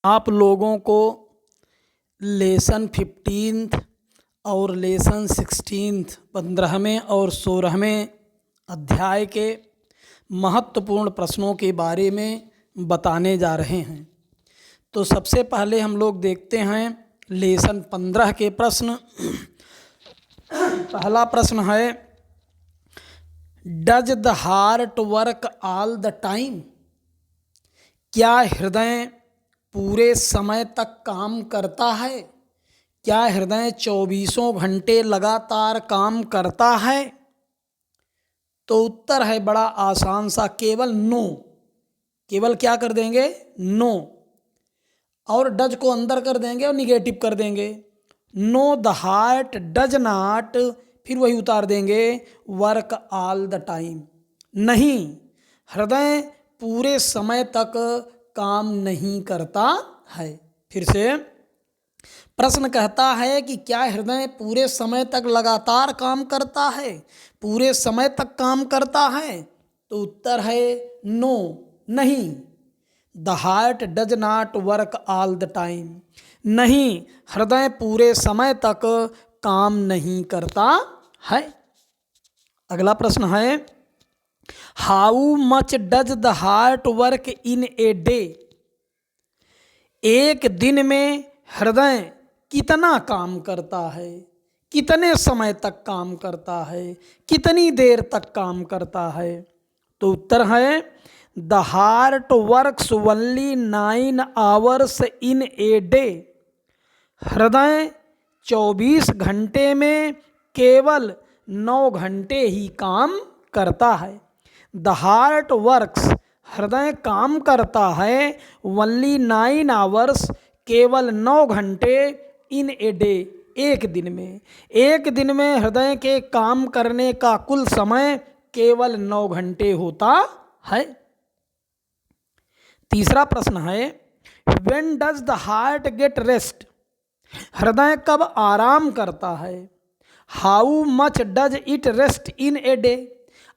आप लोगों को लेसन 15 और लेसन 16 15वें और 16वें अध्याय के महत्वपूर्ण प्रश्नों के बारे में बताने जा रहे हैं। तो सबसे पहले हम लोग देखते हैं लेसन 15 के प्रश्न। पहला प्रश्न है, does the heart work all the time? क्या हृदय पूरे समय तक काम करता है? क्या हृदय 24 घंटे लगातार काम करता है? तो उत्तर है बड़ा आसान सा, केवल नो। केवल क्या कर देंगे? नो। और डज को अंदर कर देंगे और निगेटिव कर देंगे। Know the heart does not, फिर वही उतार देंगे, वर्क ऑल द टाइम। नहीं, हृदय पूरे समय तक काम नहीं करता है। फिर से प्रश्न कहता है कि क्या हृदय पूरे समय तक लगातार काम करता है, पूरे समय तक काम करता है? तो उत्तर है नो, नहीं। The heart does not work all the time. नहीं, हृदय पूरे समय तक काम नहीं करता है। अगला प्रश्न है, how much does the heart work in a day? एक दिन में हृदय कितना काम करता है, कितने समय तक काम करता है, कितनी देर तक काम करता है? तो उत्तर है the heart works only 9 hours in a day. हृदय 24 घंटे में केवल 9 घंटे ही काम करता है। द हार्ट वर्क्स, हृदय काम करता है, ओनली 9 आवर्स, केवल 9 घंटे, इन ए डे, एक दिन में। एक दिन में हृदय के काम करने का कुल समय केवल 9 घंटे होता है। तीसरा प्रश्न है, when does the heart get rest? हृदय कब आराम करता है? How much does it rest in a day?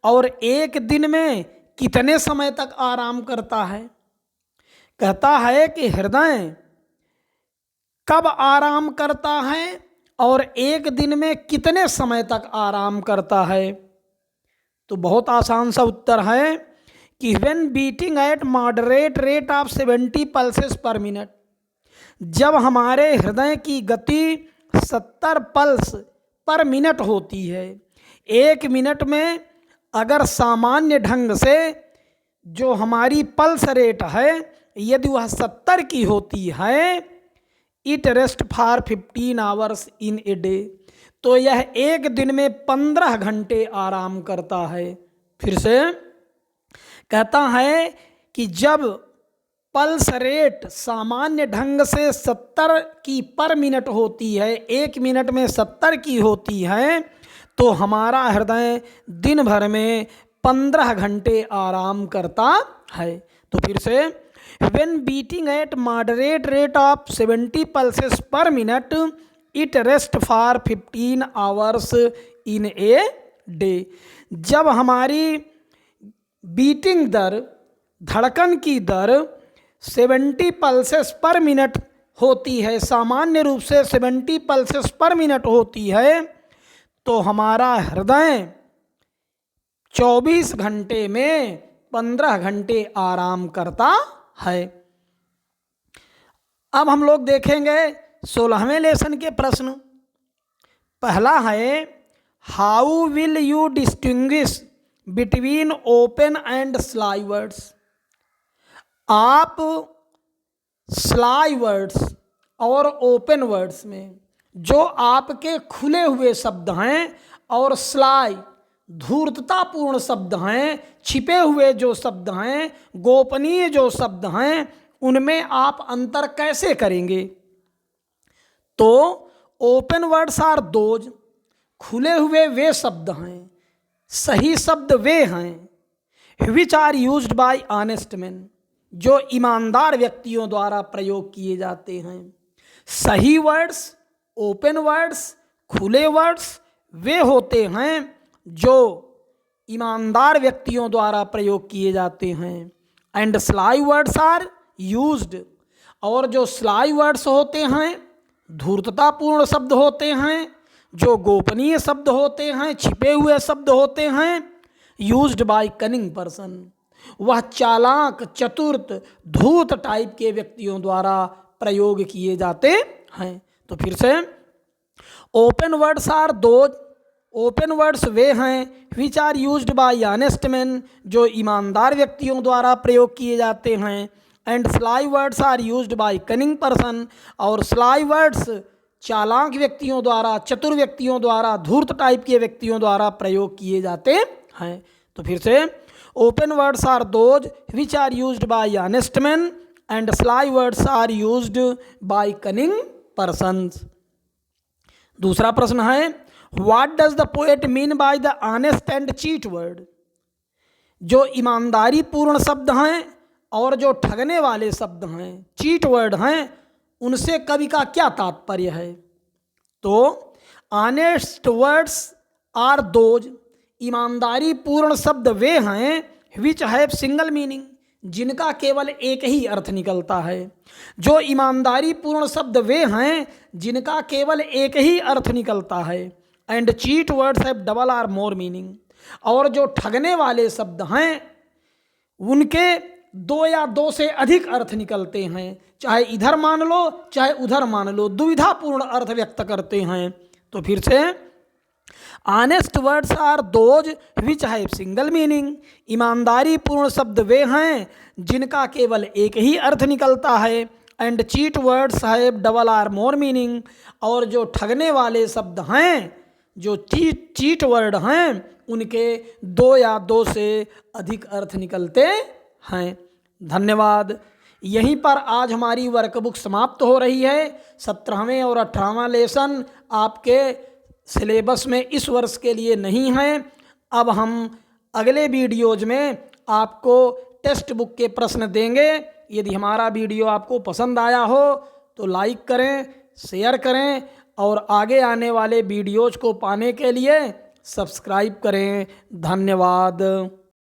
और एक दिन में कितने समय तक आराम करता है? कहता है कि हृदय कब आराम करता है और एक दिन में कितने समय तक आराम करता है? तो बहुत आसान सा उत्तर है कि when beating eight moderate rate of 70 pulses पर मिनट। जब हमारे हृदय की गति 70 पल्स पर मिनट होती है। एक मिनट में अगर सामान्य ढंग से जो हमारी पल्स रेट है यदि वह 70 की होती है, it rest for 15 hours in a day, तो यह एक दिन में 15 घंटे आराम करता है। फिर से कहता है कि जब पल्स रेट सामान्य ढंग से 70 की पर मिनट होती है, एक मिनट में 70 की होती है, तो हमारा हृदय दिन भर में 15 घंटे आराम करता है। तो फिर से when beating eight moderate rate of 70 pulses पर minute, it rest for 15 hours in a day. जब हमारी बीटिंग दर, धड़कन की दर 70 पल्सेस पर मिनट होती है, सामान्य रूप से 70 पल्सेस पर मिनट होती है, तो हमारा हृदय 24 घंटे में 15 घंटे आराम करता है। अब हम लोग देखेंगे 16वें लेसन के प्रश्न। पहला है, how will you distinguish between open and sly words? आप स्लाई वर्ड्स और ओपन वर्ड्स में जो आपके खुले हुए शब्द हैं और स्लाई धूर्ततापूर्ण शब्द हैं, छिपे हुए जो शब्द हैं, गोपनीय जो शब्द हैं, उनमें आप अंतर कैसे करेंगे? तो ओपन वर्ड्स आर दोज, खुले हुए वे शब्द हैं, सही शब्द वे हैं, which are used by honest man, जो ईमानदार व्यक्तियों द्वारा प्रयोग किए जाते हैं। सही वर्ड्स, ओपन वर्ड्स, खुले वर्ड्स वे होते हैं जो ईमानदार व्यक्तियों द्वारा प्रयोग किए जाते हैं। And sly words are used, और जो स्लाई वर्ड्स होते हैं धूर्ततापूर्ण शब्द होते हैं, जो गोपनीय शब्द होते हैं, छिपे हुए शब्द होते हैं, यूज्ड बाय कनिंग पर्सन, वह चालाक, चतुर्थ, धूर्त टाइप के व्यक्तियों द्वारा प्रयोग किए जाते हैं। तो फिर से open words are those, open words वे हैं which are used by honest man, जो ईमानदार व्यक्तियों द्वारा प्रयोग किए जाते हैं। And sly words are used by cunning person, और स्लाई वर्ड्स चालाक व्यक्तियों द्वारा, चतुर व्यक्तियों द्वारा, धूर्त टाइप के व्यक्तियों द्वारा प्रयोग किए जाते हैं। तो फिर से open words are those which are used by honest man and sly words are used by cunning persons. दूसरा प्रश्न है what does the poet mean by the honest and cheat word, जो ईमानदारी पूर्ण शब्द हैं और जो ठगने वाले शब्द हैं, चीट वर्ड हैं, उनसे कवि का क्या तात्पर्य है। तो ऑनेस्ट वर्ड्स आर दोज, ईमानदारी पूर्ण शब्द वे हैं विच हैव सिंगल मीनिंग, जिनका केवल एक ही अर्थ निकलता है। जो ईमानदारी पूर्ण शब्द वे हैं जिनका केवल एक ही अर्थ निकलता है। And cheat words have double or more meaning, और जो ठगने वाले शब्द हैं उनके दो या दो से अधिक अर्थ निकलते हैं, चाहे इधर मान लो चाहे उधर मान लो, दुविधापूर्ण अर्थ व्यक्त करते हैं। तो फिर से honest words are those which have single meaning, ईमानदारी पूर्ण शब्द वे हैं जिनका केवल एक ही अर्थ निकलता है। And cheat words have double or more meaning, और जो ठगने वाले शब्द हैं, जो चीट वर्ड हैं, उनके दो या दो से अधिक अर्थ निकलते हैं। धन्यवाद। यहीं पर आज हमारी वर्कबुक समाप्त हो रही है। 17वें और 18वां लेसन आपके सिलेबस में इस वर्ष के लिए नहीं हैं। अब हम अगले वीडियोज में आपको टेक्स्ट बुक के प्रश्न देंगे। यदि हमारा वीडियो आपको पसंद आया हो तो लाइक करें, शेयर करें, और आगे आने वाले वीडियोज को पाने के लिए सब्सक्राइब करें। धन्यवाद।